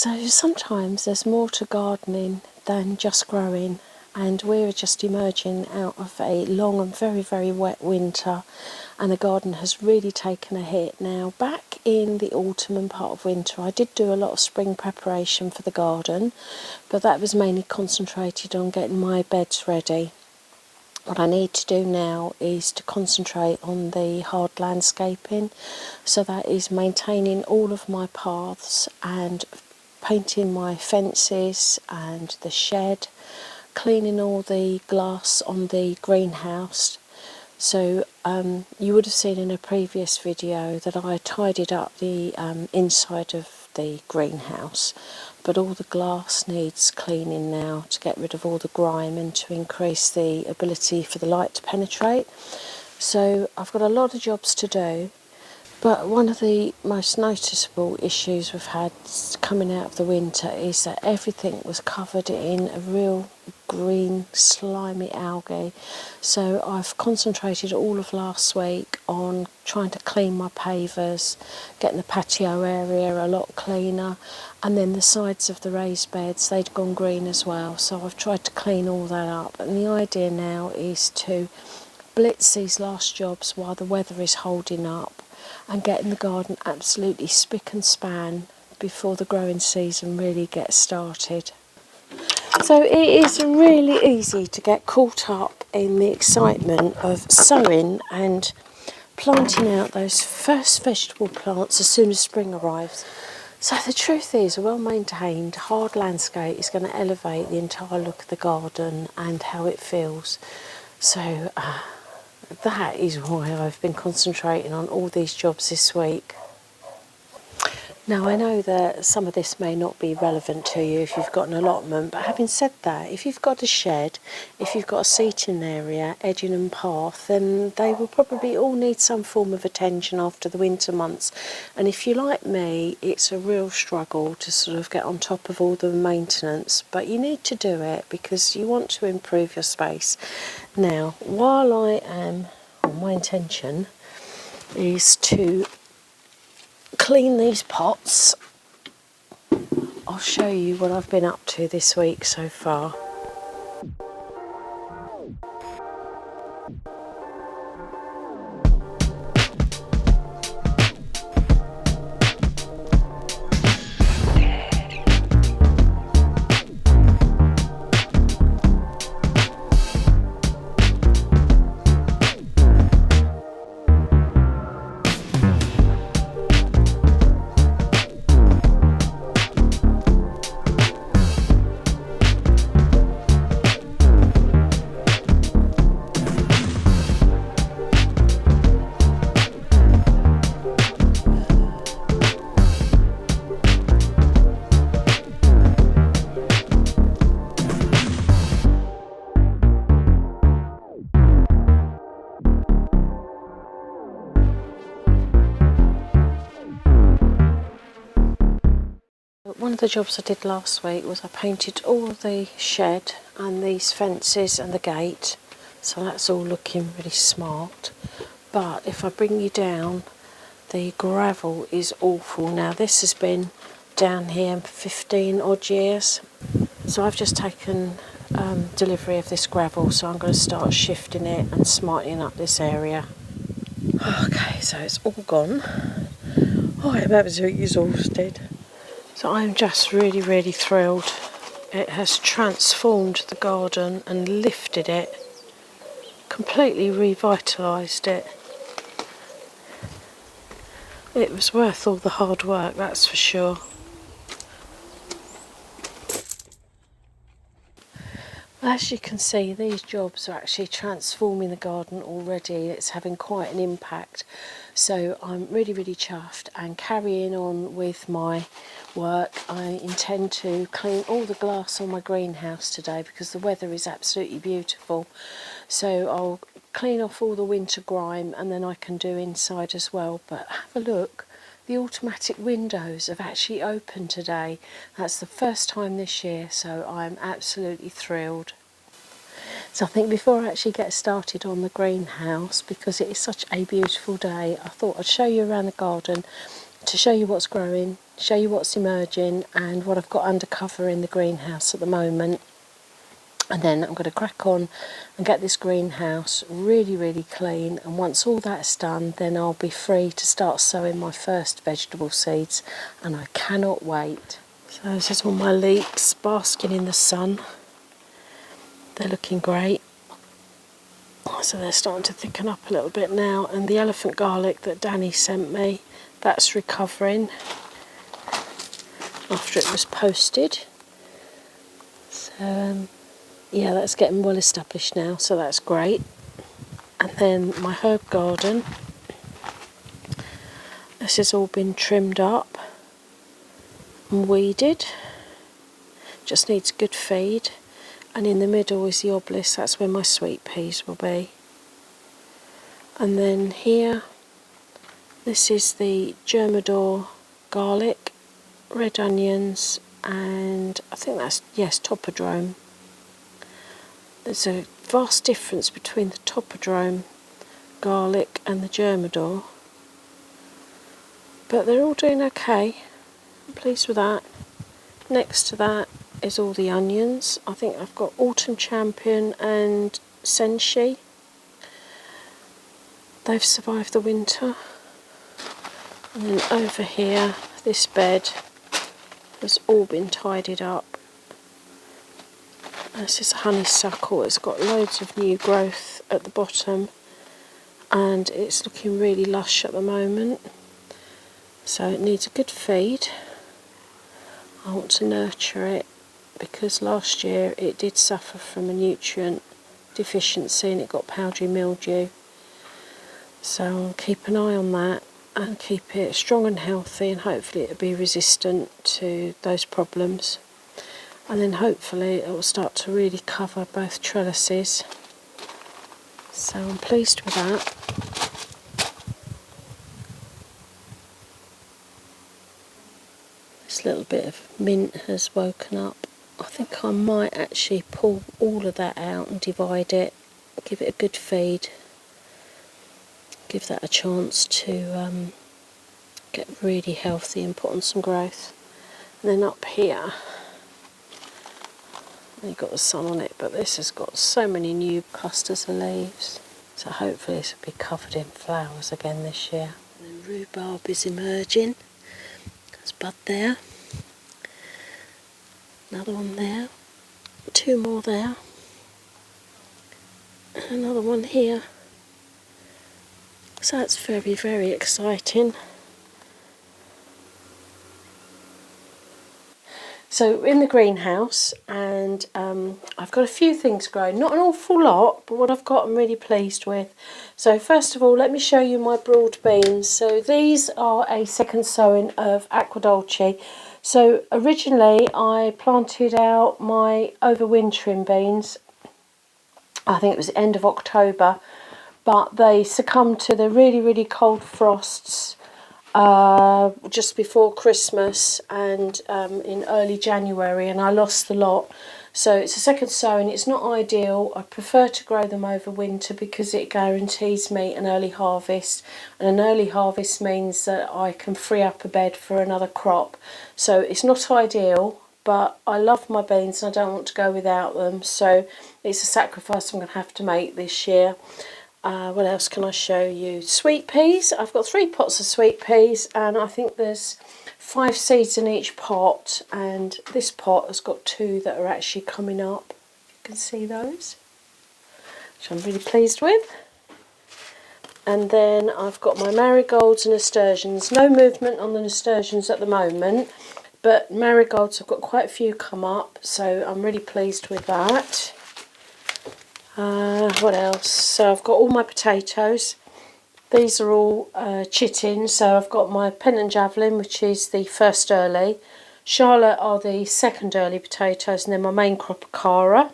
So sometimes there's more to gardening than just growing, and we're just emerging out of a long and very, very wet winter, and the garden has really taken a hit. Now, back in the autumn and part of winter, I did do a lot of spring preparation for the garden, but that was mainly concentrated on getting my beds ready. What I need to do now is to concentrate on the hard landscaping, so that is maintaining all of my paths and painting my fences and the shed, cleaning all the glass on the greenhouse. So you would have seen in a previous video that I tidied up the inside of the greenhouse, but all the glass needs cleaning now to get rid of all the grime and to increase the ability for the light to penetrate. So I've got a lot of jobs to do, but one of the most noticeable issues we've had coming out of the winter is that everything was covered in a real green slimy algae. So I've concentrated all of last week on trying to clean my pavers, getting the patio area a lot cleaner, and then the sides of the raised beds, they'd gone green as well, so I've tried to clean all that up. And the idea now is to blitz these last jobs while the weather is holding up and getting the garden absolutely spick and span before the growing season really gets started. So it is really easy to get caught up in the excitement of sowing and planting out those first vegetable plants as soon as spring arrives. So the truth is, a well-maintained hard landscape is going to elevate the entire look of the garden and how it feels. So that is why I've been concentrating on all these jobs this week. Now, I know that some of this may not be relevant to you if you've got an allotment, but having said that, if you've got a shed, if you've got a seating area, edging and path, then they will probably all need some form of attention after the winter months. And if you're like me, it's a real struggle to sort of get on top of all the maintenance, but you need to do it because you want to improve your space. Now, while my intention is to clean these pots, I'll show you what I've been up to this week so far. One of the jobs I did last week was I painted all the shed and these fences and the gate, so that's all looking really smart. But if I bring you down, the gravel is awful. Now, this has been down here for 15 odd years, so I've just taken delivery of this gravel, so I'm going to start shifting it and smartening up this area. Okay, so it's all gone. I am absolutely exhausted. So I'm just really thrilled. It has transformed the garden and lifted it, completely revitalised it. It was worth all the hard work, that's for sure. As you can see, these jobs are actually transforming the garden already. It's having quite an impact. So I'm really chuffed, and carrying on with my work, I intend to clean all the glass on my greenhouse today because the weather is absolutely beautiful. So I'll clean off all the winter grime and then I can do inside as well. But have a look. The automatic windows have actually opened today. That's the first time this year, so I'm absolutely thrilled. So I think before I actually get started on the greenhouse, because it is such a beautiful day, I thought I'd show you around the garden to show you what's growing, show you what's emerging and what I've got under cover in the greenhouse at the moment. And then I'm going to crack on and get this greenhouse really, really clean. And once all that's done, then I'll be free to start sowing my first vegetable seeds. And I cannot wait. So this is all my leeks basking in the sun. They're looking great. So they're starting to thicken up a little bit now. And the elephant garlic that Danny sent me, that's recovering after it was posted. So yeah, that's getting well established now, so that's great. And then my herb garden, this has all been trimmed up and weeded, just needs good feed. And in the middle is the obelisk, that's where my sweet peas will be. And then here, this is the germador garlic, red onions, and I think that's, yes, topodrome. There's a vast difference between the topodrome garlic and the germador, but they're all doing okay. I'm pleased with that. Next to that is all the onions. I think I've got Autumn Champion and Senshi. They've survived the winter. And then over here, this bed has all been tidied up. This is a honeysuckle. It's got loads of new growth at the bottom and it's looking really lush at the moment. So it needs a good feed. I want to nurture it because last year it did suffer from a nutrient deficiency and it got powdery mildew. So I'll keep an eye on that and keep it strong and healthy, and hopefully it'll be resistant to those problems. And then hopefully it will start to really cover both trellises. So I'm pleased with that. This little bit of mint has woken up. I think I might actually pull all of that out and divide it, give it a good feed, give that a chance to get really healthy and put on some growth. And then up here, you've got the sun on it, but this has got so many new clusters of leaves. So hopefully this will be covered in flowers again this year. And then rhubarb is emerging. There's bud there. Another one there. Two more there. And another one here. So that's very, very exciting. So in the greenhouse, and I've got a few things growing, not an awful lot, but what I've got I'm really pleased with. So first of all, let me show you my broad beans. So these are a second sowing of aquadolce. So originally I planted out my overwintering beans, I think it was the end of October, but they succumbed to the really, really cold frosts just before Christmas and in early January, and I lost the lot. So it's a second sowing. It's not ideal. I prefer to grow them over winter because it guarantees me an early harvest, and an early harvest means that I can free up a bed for another crop. So it's not ideal, but I love my beans and I don't want to go without them, so it's a sacrifice I'm going to have to make this year. What else can I show you? Sweet peas. I've got 3 pots of sweet peas and I think there's 5 seeds in each pot, and this pot has got 2 that are actually coming up. You can see those, which I'm really pleased with. And then I've got my marigolds and nasturtiums. No movement on the nasturtiums at the moment, but marigolds I've got quite a few come up, so I'm really pleased with that. What else? So I've got all my potatoes. These are all chitting. So I've got my Pent and Javelin, which is the first early. Charlotte are the second early potatoes, and then my main crop of Cara.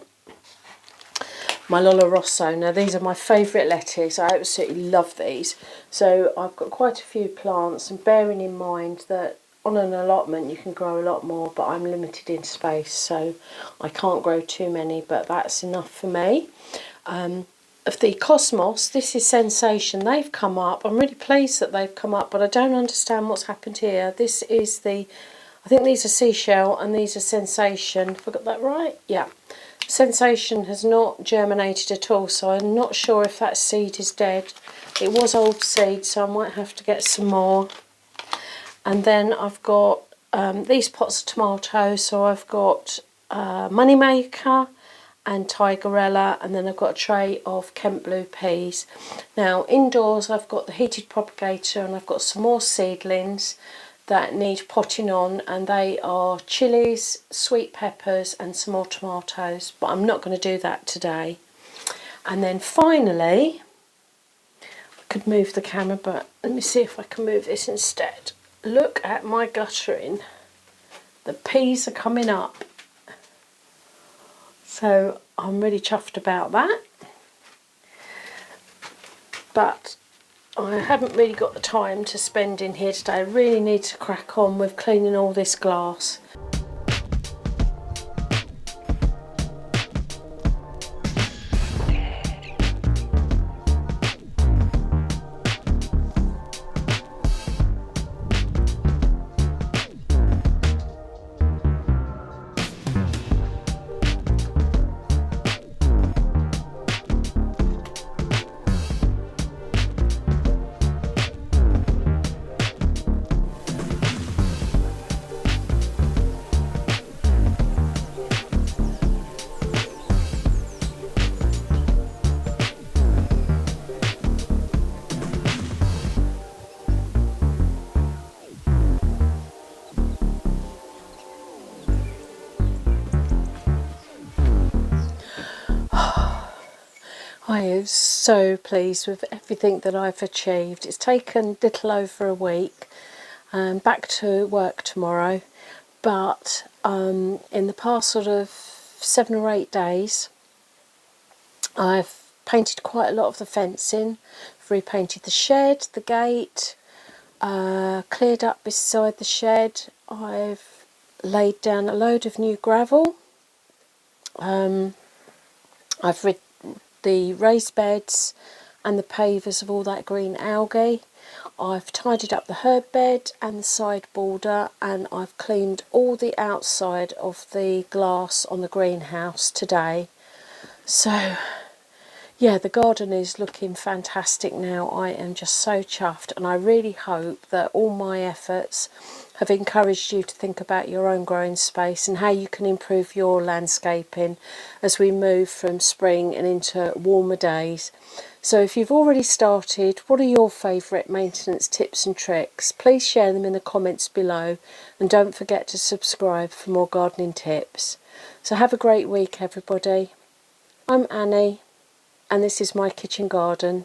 My Lola Rosso. Now these are my favourite lettuce. I absolutely love these. So I've got quite a few plants, and bearing in mind that on an allotment you can grow a lot more, but I'm limited in space, so I can't grow too many, but that's enough for me. of the Cosmos. This is Sensation. They've come up. I'm really pleased that they've come up, but I don't understand what's happened here. This is the, I think these are Seashell and these are Sensation. Have I got that right? Yeah. Sensation has not germinated at all, so I'm not sure if that seed is dead. It was old seed, so I might have to get some more. And then I've got these pots of tomatoes, so I've got Moneymaker and Tigerella, and then I've got a tray of Kent Blue peas. Now indoors I've got the heated propagator, and I've got some more seedlings that need potting on, and they are chilies, sweet peppers and some more tomatoes, but I'm not going to do that today. And then finally, I could move the camera, but let me see if I can move this instead. Look at my guttering. The peas are coming up. So I'm really chuffed about that. But I haven't really got the time to spend in here today. I really need to crack on with cleaning all this glass. I am so pleased with everything that I've achieved. It's taken little over a week. Back to work tomorrow, but in the past sort of 7 or 8 days I've painted quite a lot of the fencing. I've repainted the shed, the gate, cleared up beside the shed. I've laid down a load of new gravel. I've rid the raised beds and the pavers of all that green algae. I've tidied up the herb bed and the side border, and I've cleaned all the outside of the glass on the greenhouse today. So yeah, the garden is looking fantastic now. I am just so chuffed, and I really hope that all my efforts have encouraged you to think about your own growing space and how you can improve your landscaping as we move from spring and into warmer days. So if you've already started, what are your favourite maintenance tips and tricks? Please share them in the comments below, and don't forget to subscribe for more gardening tips. So have a great week everybody. I'm Annie, and this is my kitchen garden.